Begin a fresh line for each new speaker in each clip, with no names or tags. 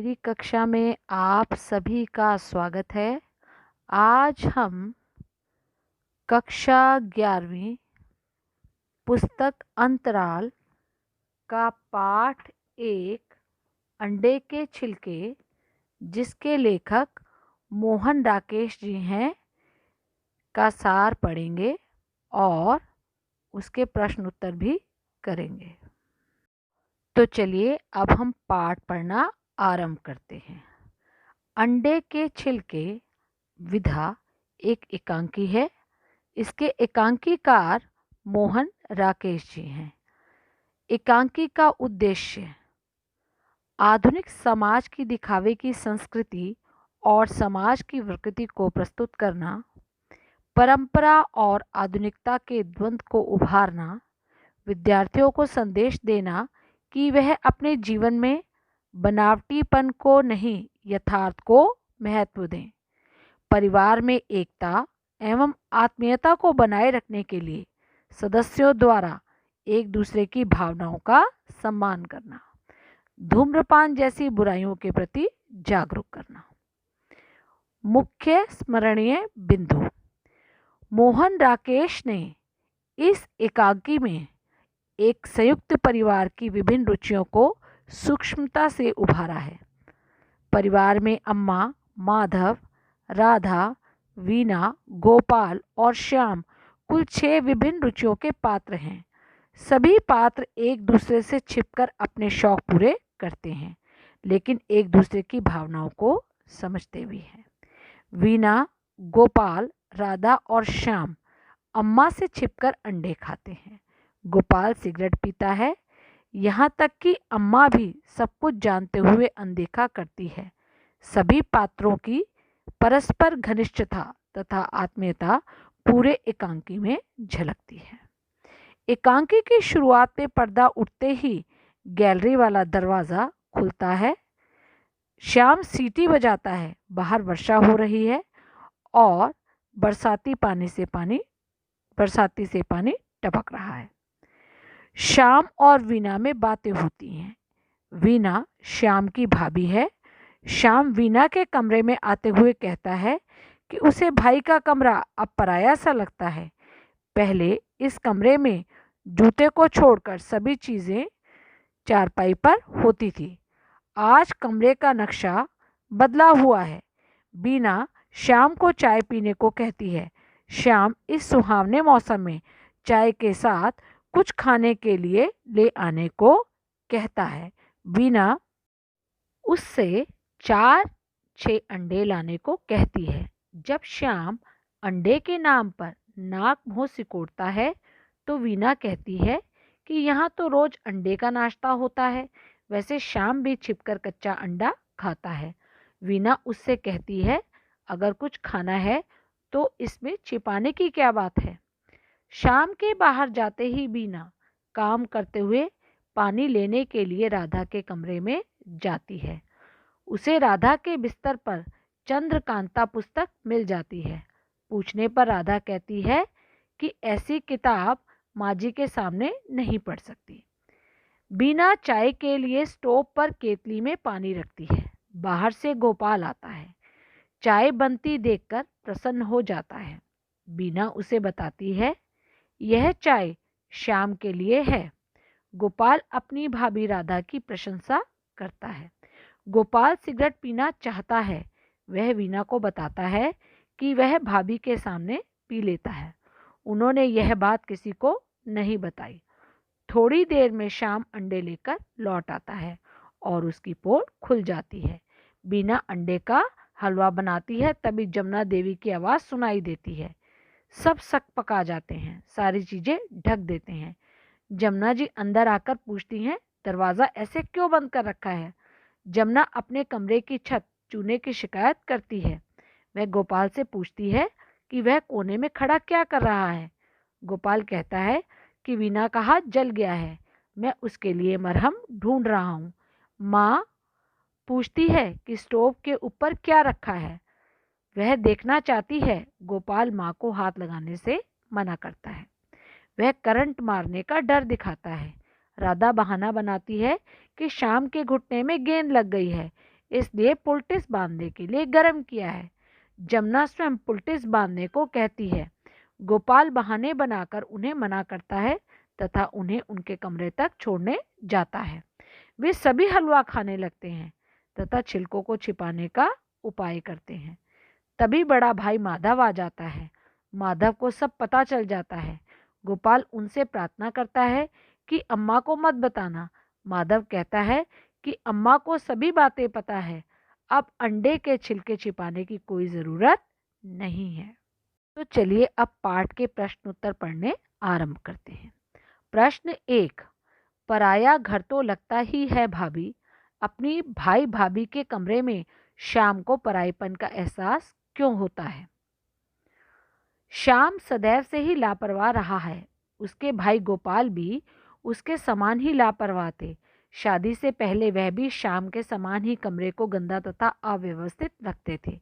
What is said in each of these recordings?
मेरी कक्षा में आप सभी का स्वागत है। आज हम कक्षा 11वीं पुस्तक अंतराल का पाठ 1 अंडे के छिलके, जिसके लेखक मोहन राकेश जी हैं, का सार पढ़ेंगे और उसके प्रश्न उत्तर भी करेंगे। तो चलिए अब हम पाठ पढ़ना आरंभ करते हैं। अंडे के छिलके विधा एक एकांकी है। इसके एकांकीकार मोहन राकेश जी हैं। एकांकी का उद्देश्य आधुनिक समाज की दिखावे की संस्कृति और समाज की प्रकृति को प्रस्तुत करना, परंपरा और आधुनिकता के द्वंद्व को उभारना, विद्यार्थियों को संदेश देना कि वह अपने जीवन में बनावटीपन को नहीं यथार्थ को महत्व दें, परिवार में एकता एवं आत्मीयता को बनाए रखने के लिए सदस्यों द्वारा एक दूसरे की भावनाओं का सम्मान करना, धूम्रपान जैसी बुराइयों के प्रति जागरूक करना। मुख्य स्मरणीय बिंदु। मोहन राकेश ने इस एकांकी में एक संयुक्त परिवार की विभिन्न रुचियों को सूक्ष्मता से उभारा है। परिवार में अम्मा, माधव, राधा, वीना, गोपाल और श्याम कुल 6 विभिन्न रुचियों के पात्र हैं। सभी पात्र एक दूसरे से छिपकर अपने शौक पूरे करते हैं, लेकिन एक दूसरे की भावनाओं को समझते भी हैं। वीना, गोपाल, राधा और श्याम अम्मा से छिपकर अंडे खाते हैं। गोपाल सिगरेट पीता है, यहाँ तक कि अम्मा भी सब कुछ जानते हुए अनदेखा करती है। सभी पात्रों की परस्पर घनिष्ठता तथा आत्मीयता पूरे एकांकी में झलकती है। एकांकी की शुरुआत में पर्दा उठते ही गैलरी वाला दरवाज़ा खुलता है। श्याम सीटी बजाता है। बाहर वर्षा हो रही है और बरसाती से पानी टपक रहा है। श्याम और वीना में बातें होती हैं। वीना श्याम की भाभी है। श्याम वीना के कमरे में आते हुए कहता है कि उसे भाई का कमरा अब पराया सा लगता है। पहले इस कमरे में जूते को छोड़कर सभी चीज़ें चारपाई पर होती थी। आज कमरे का नक्शा बदला हुआ है। वीना श्याम को चाय पीने को कहती है। श्याम इस सुहावने मौसम में चाय के साथ कुछ खाने के लिए ले आने को कहता है। वीना उससे 4-6 अंडे लाने को कहती है। जब श्याम अंडे के नाम पर नाक मुंह सिकोड़ता है तो वीना कहती है कि यहाँ तो रोज अंडे का नाश्ता होता है। वैसे श्याम भी छिपकर कच्चा अंडा खाता है। वीना उससे कहती है, अगर कुछ खाना है तो इसमें छिपाने की क्या बात है। शाम के बाहर जाते ही वीना काम करते हुए पानी लेने के लिए राधा के कमरे में जाती है। उसे राधा के बिस्तर पर चंद्रकांता पुस्तक मिल जाती है। पूछने पर राधा कहती है कि ऐसी किताब माँ जी के सामने नहीं पढ़ सकती। वीना चाय के लिए स्टोव पर केतली में पानी रखती है। बाहर से गोपाल आता है। चाय बनती देखकर प्रसन्न हो जाता है। वीना उसे बताती है, यह चाय श्याम के लिए है। गोपाल अपनी भाभी राधा की प्रशंसा करता है। गोपाल सिगरेट पीना चाहता है। वह वीना को बताता है कि वह भाभी के सामने पी लेता है। उन्होंने यह बात किसी को नहीं बताई। थोड़ी देर में श्याम अंडे लेकर लौट आता है और उसकी पोल खुल जाती है। वीना अंडे का हलवा बनाती है। तभी जमुना देवी की आवाज़ सुनाई देती है। सब सक पका जाते हैं, सारी चीज़ें ढक देते हैं। जमुना जी अंदर आकर पूछती हैं, दरवाज़ा ऐसे क्यों बंद कर रखा है। जमुना अपने कमरे की छत चूने की शिकायत करती है। वह गोपाल से पूछती है कि वह कोने में खड़ा क्या कर रहा है। गोपाल कहता है कि वीना का हाथ जल गया है, मैं उसके लिए मरहम ढूंढ रहा हूँ। माँ पूछती है कि स्टोव के ऊपर क्या रखा है। वह देखना चाहती है। गोपाल माँ को हाथ लगाने से मना करता है। वह करंट मारने का डर दिखाता है। राधा बहाना बनाती है कि शाम के घुटने में गेंद लग गई है, इसलिए पुलटिस बांधने के लिए गर्म किया है। जमुना स्वयं पुलटिस बांधने को कहती है। गोपाल बहाने बनाकर उन्हें मना करता है तथा उन्हें उनके कमरे तक छोड़ने जाता है। वे सभी हलवा खाने लगते हैं तथा छिलकों को छिपाने का उपाय करते हैं। तभी बड़ा भाई माधव आ जाता है। माधव को सब पता चल जाता है। गोपाल उनसे प्रार्थना करता है कि अम्मा को मत बताना। माधव कहता है कि अम्मा को सभी बातें पता है, अब अंडे के छिलके छिपाने की कोई ज़रूरत नहीं है। तो चलिए अब पाठ के प्रश्न उत्तर पढ़ने आरंभ करते हैं। प्रश्न 1, पराया घर तो लगता ही है भाभी, अपनी भाई भाभी के कमरे में श्याम को परायेपन का एहसास क्यों होता है? श्याम सदैव से ही लापरवाह रहा है। उसके भाई गोपाल भी उसके समान ही लापरवाह थे। शादी से पहले वह भी श्याम के समान ही कमरे को गंदा तथा अव्यवस्थित रखते थे।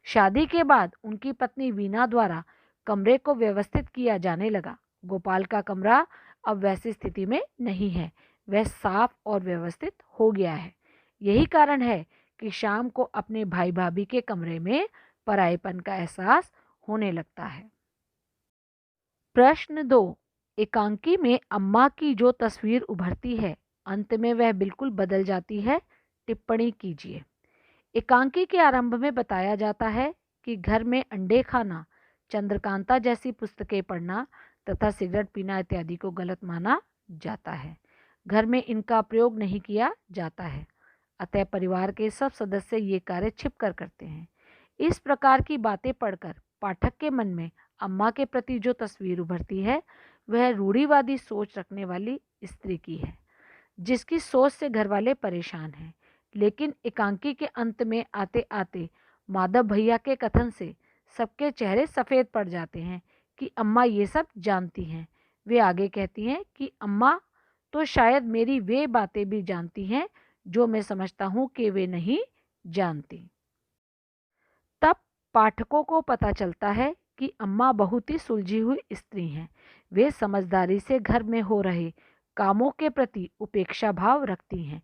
शादी के बाद उनकी पत्नी वीना द्वारा कमरे को व्यवस्थित किया जाने लगा। गोपाल का कमरा अब वैसी स्थिति में नहीं है, वह साफ और व्यवस्थित हो गया है। यही कारण है कि श्याम को अपने भाई भाभी के कमरे में परायेपन का एहसास होने लगता है। प्रश्न 2, एकांकी में अम्मा की जो तस्वीर उभरती है, अंत में वह बिल्कुल बदल जाती है। टिप्पणी कीजिए। एकांकी के आरंभ में बताया जाता है कि घर में अंडे खाना, चंद्रकांता जैसी पुस्तकें पढ़ना तथा सिगरेट पीना इत्यादि को गलत माना जाता है। घर में इनका प्रयोग नहीं किया जाता है, अतः परिवार के सब सदस्य ये कार्य छिपकर करते हैं। इस प्रकार की बातें पढ़कर पाठक के मन में अम्मा के प्रति जो तस्वीर उभरती है, वह रूढ़िवादी सोच रखने वाली स्त्री की है, जिसकी सोच से घरवाले परेशान हैं। लेकिन एकांकी के अंत में आते आते माधव भैया के कथन से सबके चेहरे सफ़ेद पड़ जाते हैं कि अम्मा ये सब जानती हैं। वे आगे कहती हैं कि अम्मा तो शायद मेरी वे बातें भी जानती हैं जो मैं समझता हूँ कि वे नहीं जानती। तब पाठकों को पता चलता है कि अम्मा बहुत ही सुलझी हुई स्त्री हैं। वे समझदारी से घर में हो रहे कामों के प्रति उपेक्षा भाव रखती हैं।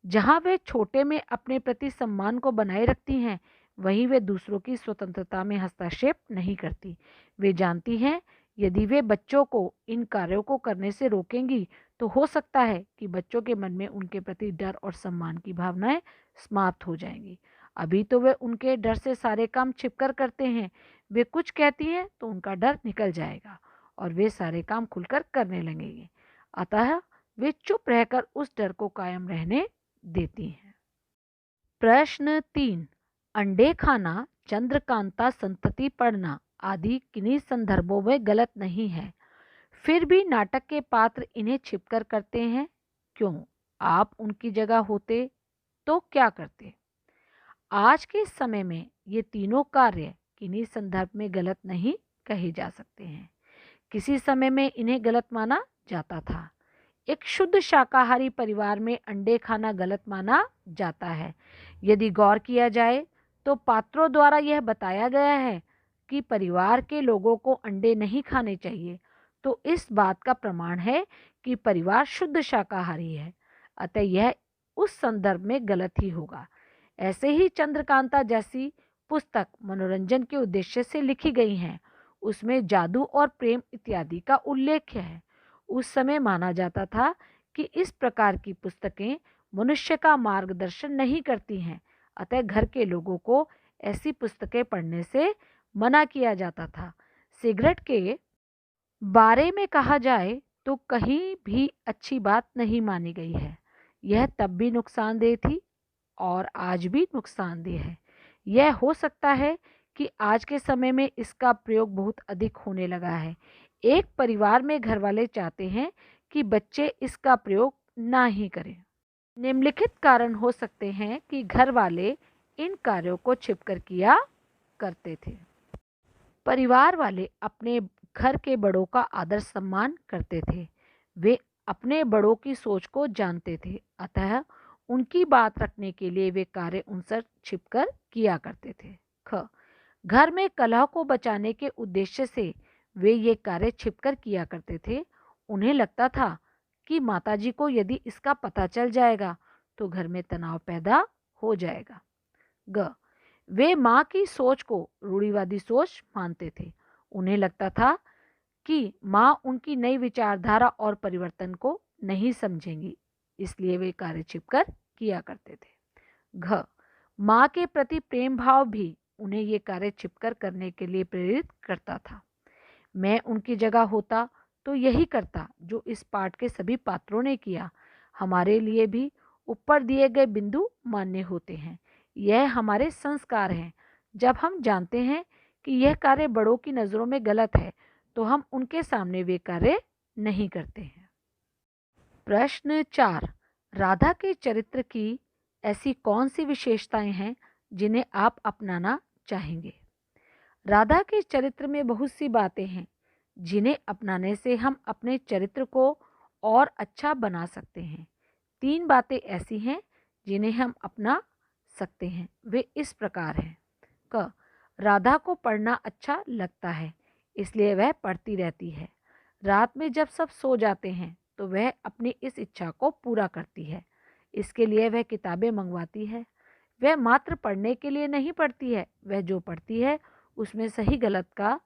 जहाँ वे छोटे में अपने प्रति सम्मान को बनाए रखती हैं, वहीं वे दूसरों की स्वतंत्रता में हस्तक्षेप नहीं करती। वे जानती हैं यदि वे बच्चों को इन कार्यों को करने से रोकेंगी तो हो सकता है कि बच्चों के मन में उनके प्रति डर और सम्मान की भावनाएं समाप्त हो जाएंगी। अभी तो वे उनके डर से सारे काम छिपकर करते हैं। वे कुछ कहती हैं तो उनका डर निकल जाएगा और वे सारे काम खुलकर करने लगेंगे। अतः वे चुप रहकर उस डर को कायम रहने देती हैं। प्रश्न 3, अंडे खाना, चंद्रकांता संतति पढ़ना आदि किन्हीं संदर्भों में गलत नहीं है, फिर भी नाटक के पात्र इन्हें छिपकर करते हैं, क्यों? आप उनकी जगह होते तो क्या करते? आज के समय में ये तीनों कार्य किन्हीं संदर्भ में गलत नहीं कहे जा सकते हैं। किसी समय में इन्हें गलत माना जाता था। एक शुद्ध शाकाहारी परिवार में अंडे खाना गलत माना जाता है। यदि गौर किया जाए तो पात्रों द्वारा यह बताया गया है कि परिवार के लोगों को अंडे नहीं खाने चाहिए, तो इस बात का प्रमाण है कि परिवार शुद्ध शाकाहारी है, अतः यह उस संदर्भ में गलत ही होगा। ऐसे ही चंद्रकांता जैसी पुस्तक मनोरंजन के उद्देश्य से लिखी गई हैं, उसमें जादू और प्रेम इत्यादि का उल्लेख है। उस समय माना जाता था कि इस प्रकार की पुस्तकें मनुष्य का मार्गदर्शन नहीं करती हैं, अतः घर के लोगों को ऐसी पुस्तकें पढ़ने से मना किया जाता था। सिगरेट के बारे में कहा जाए तो कहीं भी अच्छी बात नहीं मानी गई है। यह तब भी नुकसानदेह थी और आज भी नुकसानदेह है। यह हो सकता है कि आज के समय में इसका प्रयोग बहुत अधिक होने लगा है। एक परिवार में घरवाले चाहते हैं कि बच्चे इसका प्रयोग ना ही करें। निम्नलिखित कारण हो सकते हैं कि घर वाले इन कार्यों को छिपकर किया करते थे। परिवार वाले अपने घर के बड़ों का आदर सम्मान करते थे। वे अपने बड़ों की सोच को जानते थे, अतः उनकी बात रखने के लिए वे कार्य उनसे छिपकर किया करते थे। ख, घर में कलह को बचाने के उद्देश्य से वे ये कार्य छिपकर किया करते थे। उन्हें लगता था कि माताजी को यदि इसका पता चल जाएगा तो घर में तनाव पैदा हो जाएगा। ग, वे माँ की सोच को रूढ़िवादी सोच मानते थे। उन्हें लगता था कि माँ उनकी नई विचारधारा और परिवर्तन को नहीं समझेंगी, इसलिए वे कार्य छिपकर किया करते थे। घ, माँ के प्रति प्रेम भाव भी उन्हें ये कार्य छिपकर करने के लिए प्रेरित करता था। मैं उनकी जगह होता तो यही करता जो इस पाठ के सभी पात्रों ने किया। हमारे लिए भी ऊपर दिए गए बिंदु मान्य होते हैं। यह हमारे संस्कार हैं। जब हम जानते हैं कि यह कार्य बड़ों की नज़रों में गलत है, तो हम उनके सामने वे कार्य नहीं करते हैं। प्रश्न 4, राधा के चरित्र की ऐसी कौन सी विशेषताएं हैं जिन्हें आप अपनाना चाहेंगे? राधा के चरित्र में बहुत सी बातें हैं जिन्हें अपनाने से हम अपने चरित्र को और अच्छा बना सकते हैं। 3 बातें ऐसी हैं जिन्हें हम अपना सकते हैं। वे इस प्रकार हैं। क, राधा को पढ़ना अच्छा लगता है, इसलिए वह पढ़ती रहती है। रात में जब सब सो जाते हैं तो वह अपनी इस इच्छा को पूरा करती है। इसके लिए वह किताबें मंगवाती है। वह मात्र पढ़ने के लिए नहीं पढ़ती है, वह जो पढ़ती है उसमें सही गलत का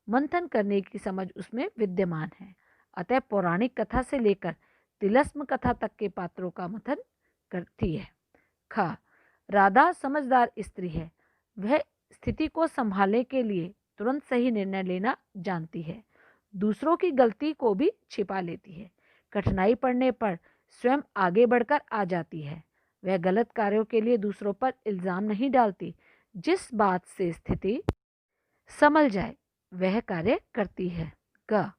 मंथन करने की समझ उसमें विद्यमान है। अतः पौराणिक कथा से लेकर तिलस्म कथा तक के पात्रों का मंथन करती है। ख, राधा समझदार स्त्री है। वह स्थिति को संभालने के लिए तुरंत सही निर्णय लेना जानती है। दूसरों की गलती को भी छिपा लेती है। कठिनाई पड़ने पर स्वयं आगे बढ़कर आ जाती है। वह गलत कार्यों के लिए दूसरों पर इल्जाम नहीं डालती। जिस बात से स्थिति संभल जाए वह कार्य करती है। ग,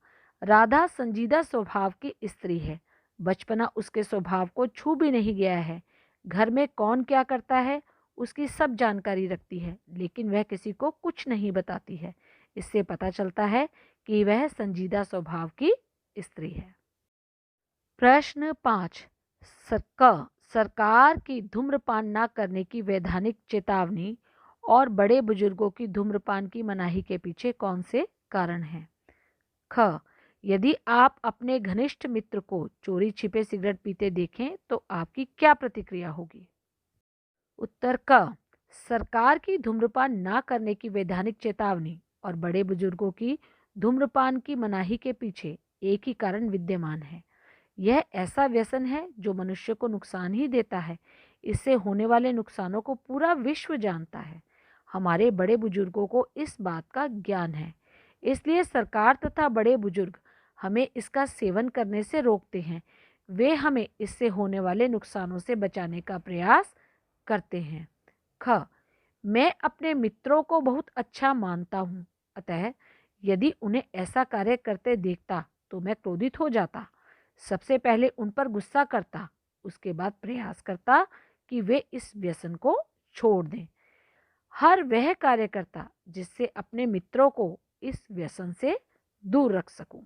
राधा संजीदा स्वभाव की स्त्री है। बचपना उसके स्वभाव को छू भी नहीं गया है। घर में कौन क्या करता है उसकी सब जानकारी रखती है, लेकिन वह किसी को कुछ नहीं बताती है। इससे पता चलता है कि वह संजीदा स्वभाव की स्त्री है। प्रश्न 5, सरकार की धूम्रपान न करने की वैधानिक चेतावनी और बड़े बुजुर्गों की धूम्रपान की मनाही के पीछे कौन से कारण हैं? ख, यदि आप अपने घनिष्ठ मित्र को चोरी छिपे सिगरेट पीते देखें तो आपकी क्या प्रतिक्रिया होगी? उत्तर क, सरकार की धूम्रपान ना करने की वैधानिक चेतावनी और बड़े बुजुर्गों की धूम्रपान की मनाही के पीछे एक ही कारण विद्यमान है। यह ऐसा व्यसन है जो मनुष्य को नुकसान ही देता है। इससे होने वाले नुकसानों को पूरा विश्व जानता है। हमारे बड़े बुजुर्गों को इस बात का ज्ञान है, इसलिए सरकार तथा बड़े बुजुर्ग हमें इसका सेवन करने से रोकते हैं। वे हमें इससे होने वाले नुकसानों से बचाने का प्रयास करते हैं। ख, मैं अपने मित्रों को बहुत अच्छा मानता हूँ, अतः यदि उन्हें ऐसा कार्य करते देखता तो मैं क्रोधित हो जाता। सबसे पहले उन पर गुस्सा करता, उसके बाद प्रयास करता कि वे इस व्यसन को छोड़ दें। हर वह कार्य करता जिससे अपने मित्रों को इस व्यसन से दूर रख सकूं।